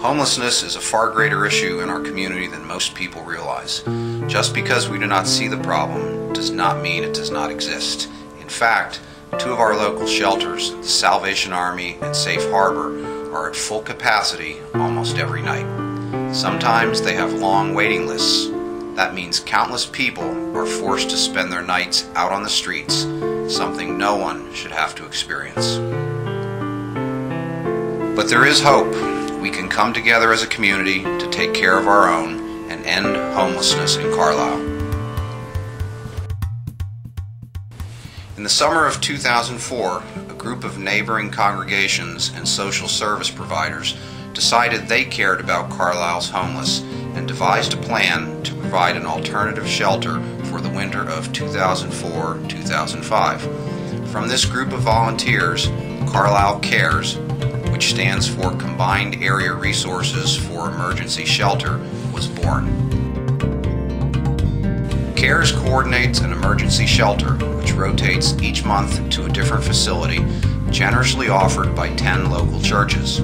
Homelessness is a far greater issue in our community than most people realize. Just because we do not see the problem does not mean it does not exist. In fact, two of our local shelters, the Salvation Army and Safe Harbor, are at full capacity almost every night. Sometimes they have long waiting lists. That means countless people are forced to spend their nights out on the streets, something no one should have to experience. But there is hope. We can come together as a community to take care of our own and end homelessness in Carlisle. In the summer of 2004, a group of neighboring congregations and social service providers decided they cared about Carlisle's homeless and devised a plan to provide an alternative shelter for the winter of 2004-2005. From this group of volunteers, Carlisle CARES, which stands for Combined Area Resources for Emergency Shelter, was born. CARES coordinates an emergency shelter which rotates each month to a different facility, generously offered by 10 local churches.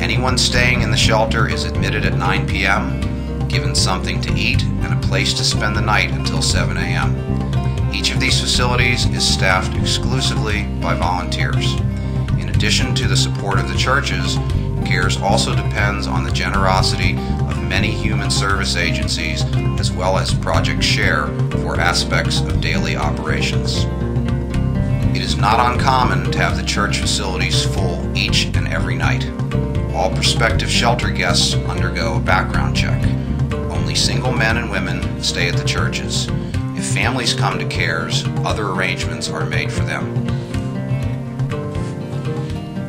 Anyone staying in the shelter is admitted at 9 p.m., given something to eat, and a place to spend the night until 7 a.m. Each of these facilities is staffed exclusively by volunteers. In addition to the support of the churches, CARES also depends on the generosity of many human service agencies as well as Project Share for aspects of daily operations. It is not uncommon to have the church facilities full each and every night. All prospective shelter guests undergo a background check. Only single men and women stay at the churches. If families come to CARES, other arrangements are made for them.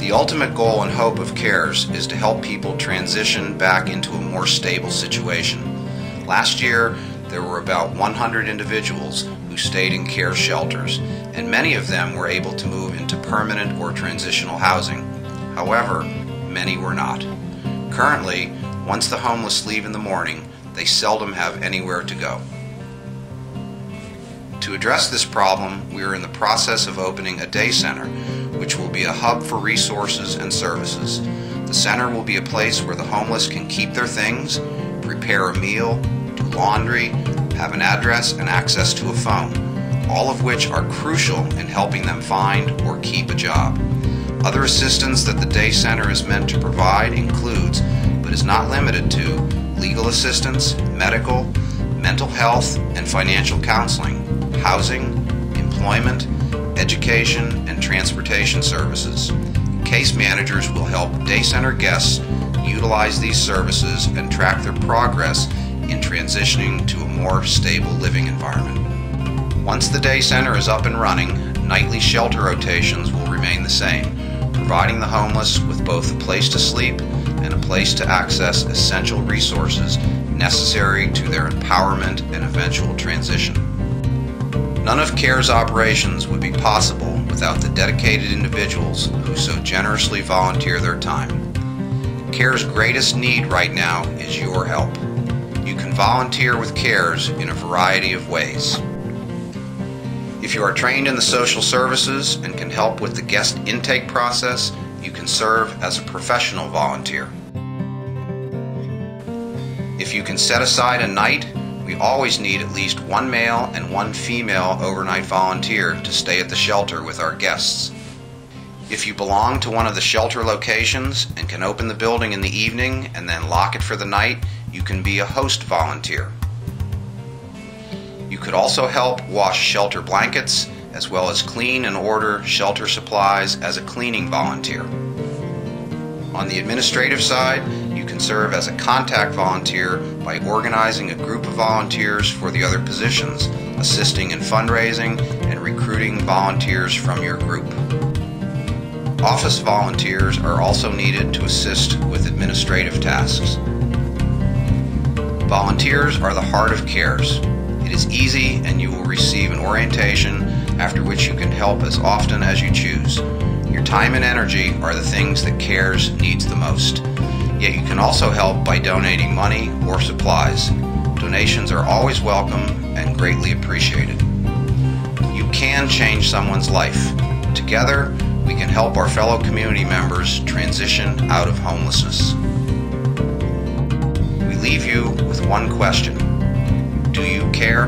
The ultimate goal and hope of CARES is to help people transition back into a more stable situation. Last year, there were about 100 individuals who stayed in CARES shelters, and many of them were able to move into permanent or transitional housing. However, many were not. Currently, once the homeless leave in the morning, they seldom have anywhere to go. To address this problem, we are in the process of opening a day center, which will be a hub for resources and services. The center will be a place where the homeless can keep their things, prepare a meal, do laundry, have an address, and access to a phone, all of which are crucial in helping them find or keep a job. Other assistance that the day center is meant to provide includes, but is not limited to, legal assistance, medical, mental health, and financial counseling, housing, employment, education, and transportation services. Case managers will help day center guests utilize these services and track their progress in transitioning to a more stable living environment. Once the day center is up and running, nightly shelter rotations will remain the same, providing the homeless with both a place to sleep and a place to access essential resources necessary to their empowerment and eventual transition. None of CARES operations would be possible without the dedicated individuals who so generously volunteer their time. CARES' greatest need right now is your help. You can volunteer with CARES in a variety of ways. If you are trained in the social services and can help with the guest intake process, you can serve as a professional volunteer. If you can set aside a night, we always need at least one male and one female overnight volunteer to stay at the shelter with our guests. If you belong to one of the shelter locations and can open the building in the evening and then lock it for the night, you can be a host volunteer. You could also help wash shelter blankets as well as clean and order shelter supplies as a cleaning volunteer. On the administrative side, you can serve as a contact volunteer by organizing a group of volunteers for the other positions, assisting in fundraising and recruiting volunteers from your group. Office volunteers are also needed to assist with administrative tasks. Volunteers are the heart of CARES. It is easy and you will receive an orientation after which you can help as often as you choose. Your time and energy are the things that CARES needs the most. Yet you can also help by donating money or supplies. Donations are always welcome and greatly appreciated. You can change someone's life. Together, we can help our fellow community members transition out of homelessness. leave you with one question. Do you care?